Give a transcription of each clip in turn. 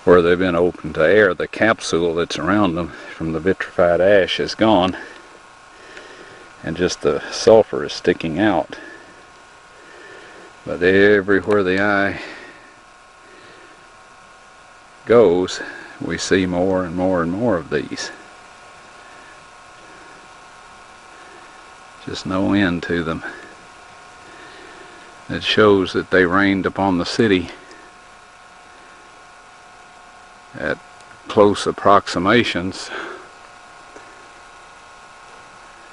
where they've been open to air, the capsule that's around them from the vitrified ash is gone, and just the sulfur is sticking out. But everywhere the eye goes, we see more and more and more of these. Just no end to them. It shows that they rained upon the city at close approximations,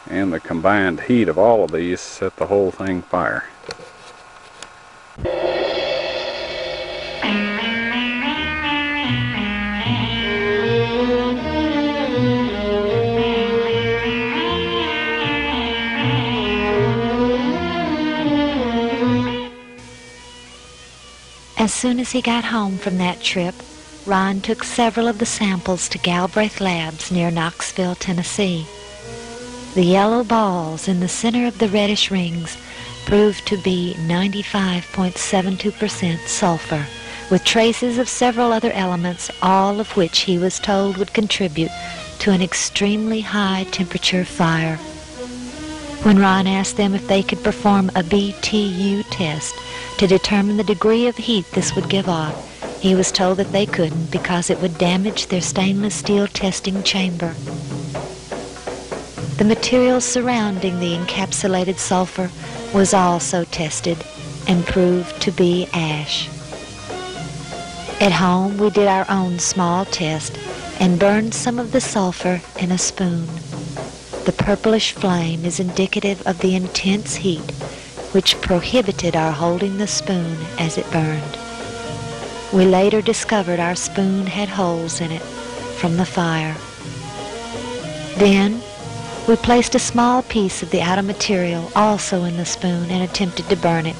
and the combined heat of all of these set the whole thing fire. As soon as he got home from that trip, Ron took several of the samples to Galbraith Labs near Knoxville, Tennessee. The yellow balls in the center of the reddish rings proved to be 95.72% sulfur, with traces of several other elements, all of which he was told would contribute to an extremely high temperature fire. When Ron asked them if they could perform a BTU test to determine the degree of heat this would give off, he was told that they couldn't because it would damage their stainless steel testing chamber. The material surrounding the encapsulated sulfur was also tested and proved to be ash. At home, we did our own small test and burned some of the sulfur in a spoon. The purplish flame is indicative of the intense heat, which prohibited our holding the spoon as it burned. We later discovered our spoon had holes in it from the fire. Then, we placed a small piece of the outer material also in the spoon and attempted to burn it,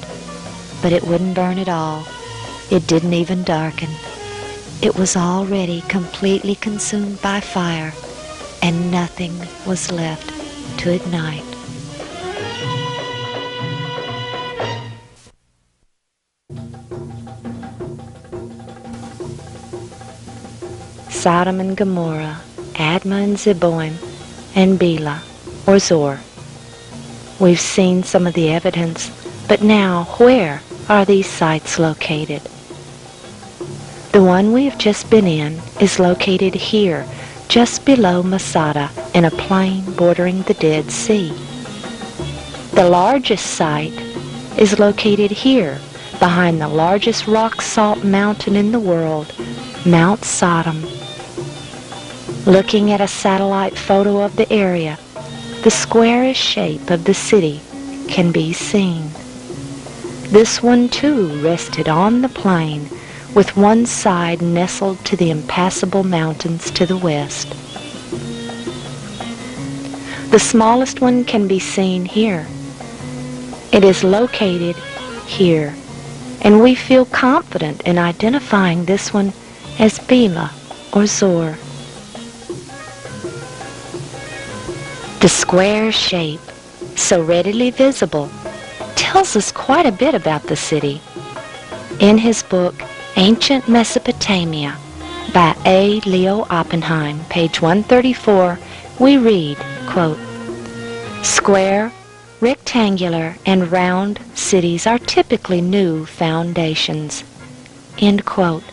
but it wouldn't burn at all. It didn't even darken. It was already completely consumed by fire, and nothing was left to ignite. Sodom and Gomorrah, Admah and Zeboim, and Bela, or Zor. We've seen some of the evidence, but now where are these sites located? The one we have just been in is located here, just below Masada, in a plain bordering the Dead Sea. The largest site is located here, behind the largest rock salt mountain in the world, Mount Sodom. Looking at a satellite photo of the area, the squarish shape of the city can be seen. This one too rested on the plain, with one side nestled to the impassable mountains to the west. The smallest one can be seen here. It is located here, and we feel confident in identifying this one as Bela or Zor. The square shape, so readily visible, tells us quite a bit about the city. In his book, Ancient Mesopotamia, by A. Leo Oppenheim, page 134, we read, quote, "Square, rectangular, and round cities are typically new foundations." End quote.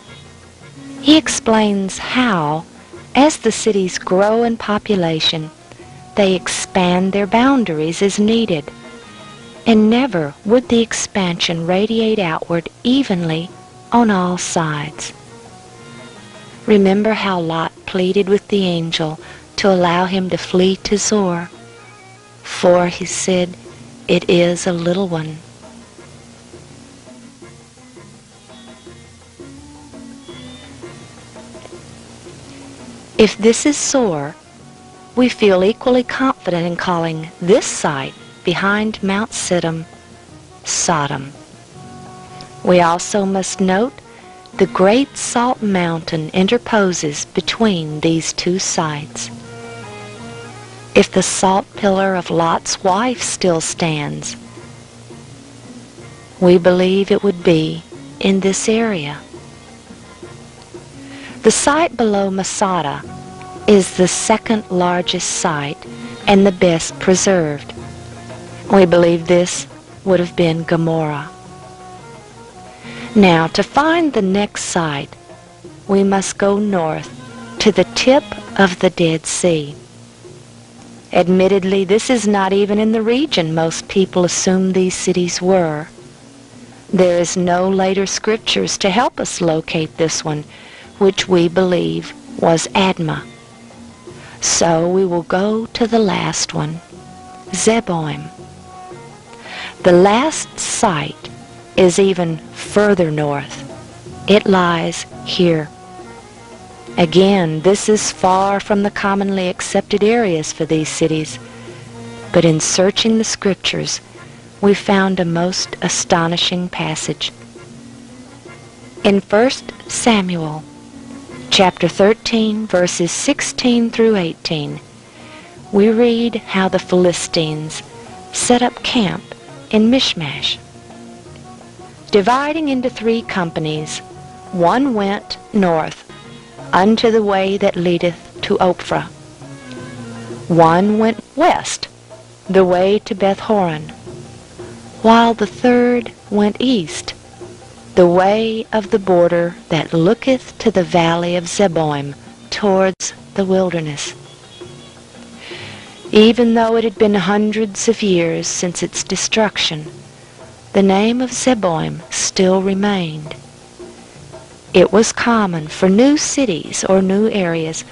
He explains how, as the cities grow in population, they expand their boundaries as needed, and never would the expansion radiate outward evenly on all sides. Remember how Lot pleaded with the angel to allow him to flee to Zor, for, he said, it is a little one. If this is Zor, we feel equally confident in calling this site behind Mount Siddim Sodom. We also must note the great salt mountain interposes between these two sites. If the salt pillar of Lot's wife still stands, we believe it would be in this area. The site below Masada is the second largest site and the best preserved. We believe this would have been Gomorrah. Now, to find the next site, we must go north to the tip of the Dead Sea. Admittedly, this is not even in the region most people assume these cities were. There is no later scriptures to help us locate this one, which we believe was Admah. So we will go to the last one, Zeboim. The last site is even further north. It lies here. Again, this is far from the commonly accepted areas for these cities, but in searching the scriptures, we found a most astonishing passage. In 1 Samuel, chapter 13, verses 16 through 18, we read how the Philistines set up camp in Michmash. Dividing into 3 companies, one went north unto the way that leadeth to Ophrah. One went west, the way to Beth-horon, while the third went east, the way of the border that looketh to the valley of Zeboim, towards the wilderness. Even though it had been hundreds of years since its destruction, the name of Zeboim still remained. It was common for new cities or new areas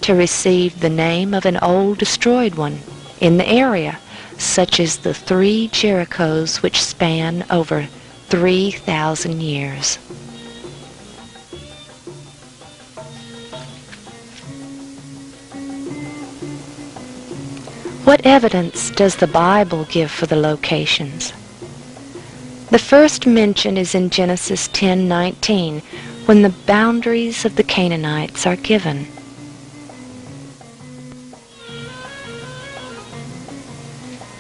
to receive the name of an old destroyed one in the area, such as the 3 Jerichos which span over 3,000 years. What evidence does the Bible give for the locations? The first mention is in Genesis 10:19, when the boundaries of the Canaanites are given.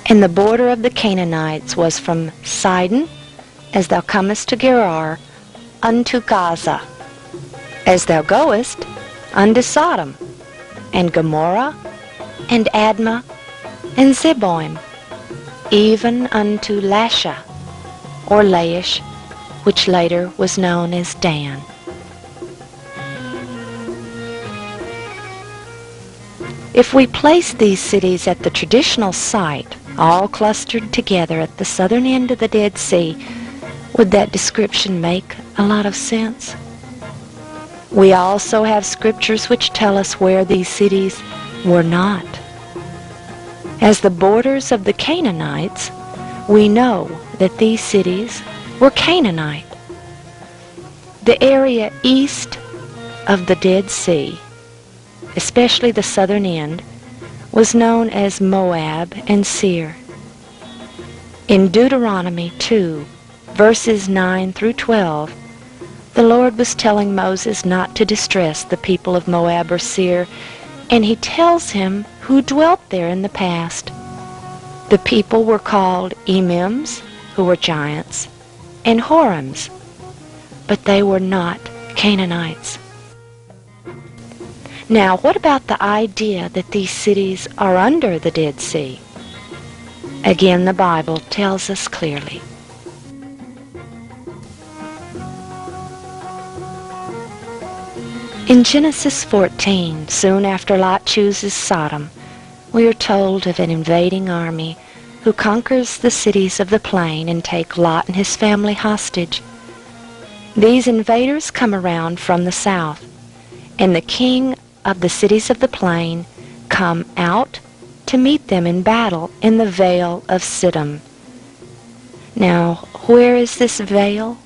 And the border of the Canaanites was from Sidon, as thou comest to Gerar, unto Gaza, as thou goest, unto Sodom, and Gomorrah, and Admah, and Zeboim, even unto Lasha, or Laish, which later was known as Dan. If we place these cities at the traditional site, all clustered together at the southern end of the Dead Sea, would that description make a lot of sense? We also have scriptures which tell us where these cities were not. As the borders of the Canaanites, we know that these cities were Canaanite. The area east of the Dead Sea, especially the southern end, was known as Moab and Seir. In Deuteronomy 2, verses 9 through 12, the Lord was telling Moses not to distress the people of Moab or Seir, and he tells him who dwelt there in the past. The people were called Emims, who were giants, and Horims, but they were not Canaanites. Now, what about the idea that these cities are under the Dead Sea? Again, the Bible tells us clearly. In Genesis 14, soon after Lot chooses Sodom, we are told of an invading army who conquers the cities of the plain and take Lot and his family hostage. These invaders come around from the south, and the king of the cities of the plain come out to meet them in battle in the Vale of Siddim. Now, where is this vale?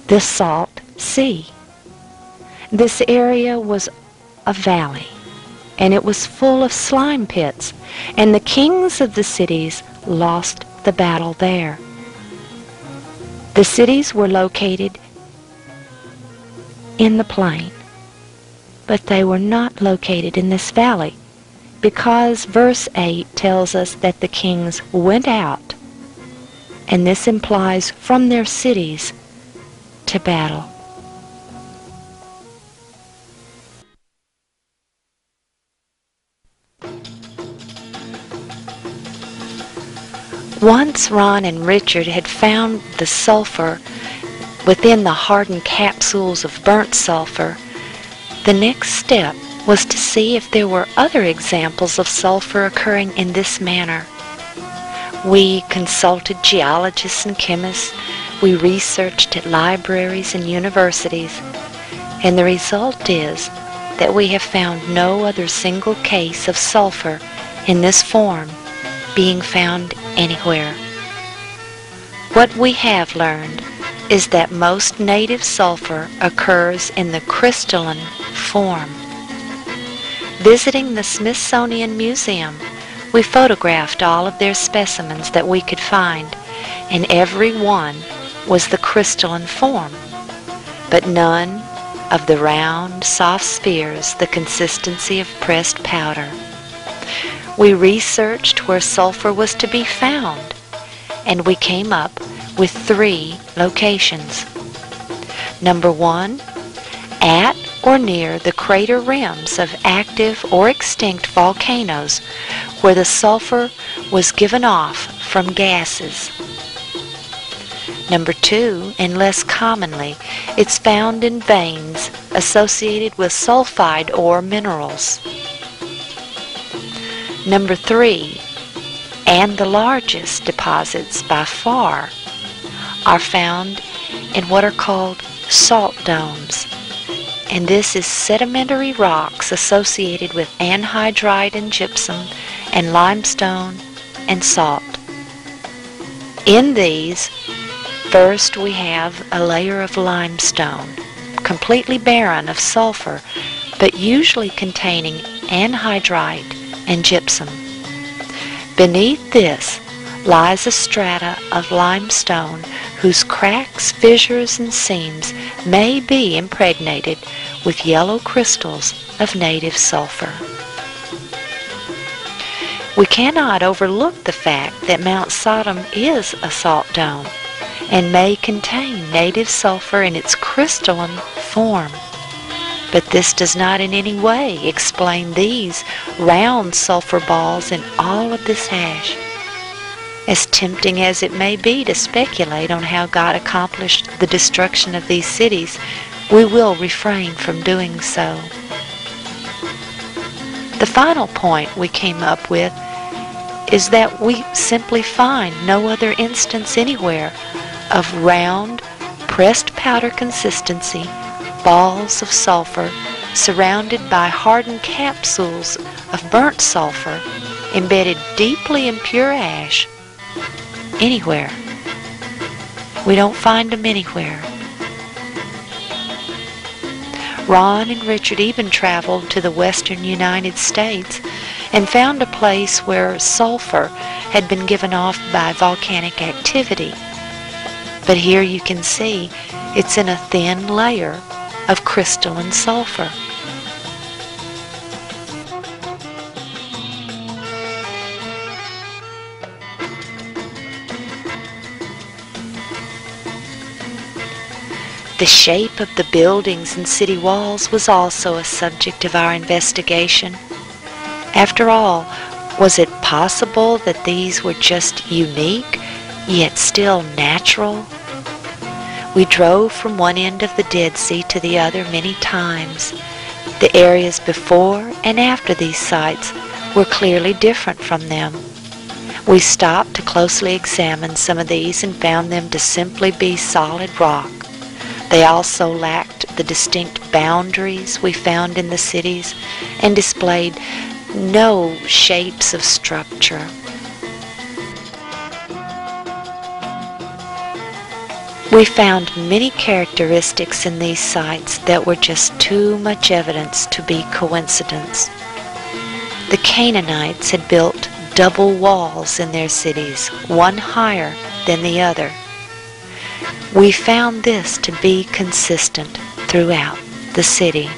The Salt Sea. This area was a valley, and it was full of slime pits, and the kings of the cities lost the battle there. The cities were located in the plain, but they were not located in this valley, because verse 8 tells us that the kings went out, and this implies from their cities to battle. Once Ron and Richard had found the sulfur within the hardened capsules of burnt sulfur, the next step was to see if there were other examples of sulfur occurring in this manner. We consulted geologists and chemists. We researched at libraries and universities. And the result is that we have found no other single case of sulfur in this form being found anywhere. What we have learned is that most native sulfur occurs in the crystalline form. Visiting the Smithsonian Museum, we photographed all of their specimens that we could find, and every one was the crystalline form, but none of the round, soft spheres the consistency of pressed powder. We researched where sulfur was to be found, and we came up with 3 locations. Number 1, at or near the crater rims of active or extinct volcanoes where the sulfur was given off from gases. Number 2, and less commonly, it's found in veins associated with sulfide ore minerals. Number 3, and the largest deposits by far, are found in what are called salt domes, and this is sedimentary rocks associated with anhydrite and gypsum and limestone and salt. In these, first we have a layer of limestone, completely barren of sulfur, but usually containing anhydrite and gypsum. Beneath this lies a strata of limestone whose cracks, fissures, and seams may be impregnated with yellow crystals of native sulfur. We cannot overlook the fact that Mount Sodom is a salt dome and may contain native sulfur in its crystalline form. But this does not in any way explain these round sulfur balls in all of this ash. As tempting as it may be to speculate on how God accomplished the destruction of these cities, we will refrain from doing so. The final point we came up with is that we simply find no other instance anywhere of round, pressed powder consistency balls of sulfur surrounded by hardened capsules of burnt sulfur embedded deeply in pure ash anywhere. We don't find them anywhere. Ron and Richard even traveled to the western United States and found a place where sulfur had been given off by volcanic activity. But here you can see it's in a thin layer of crystalline sulfur. The shape of the buildings and city walls was also a subject of our investigation. After all, was it possible that these were just unique, yet still natural? We drove from one end of the Dead Sea to the other many times. The areas before and after these sites were clearly different from them. We stopped to closely examine some of these and found them to simply be solid rock. They also lacked the distinct boundaries we found in the cities and displayed no shapes of structure. We found many characteristics in these sites that were just too much evidence to be coincidence. The Canaanites had built double walls in their cities, one higher than the other. We found this to be consistent throughout the city.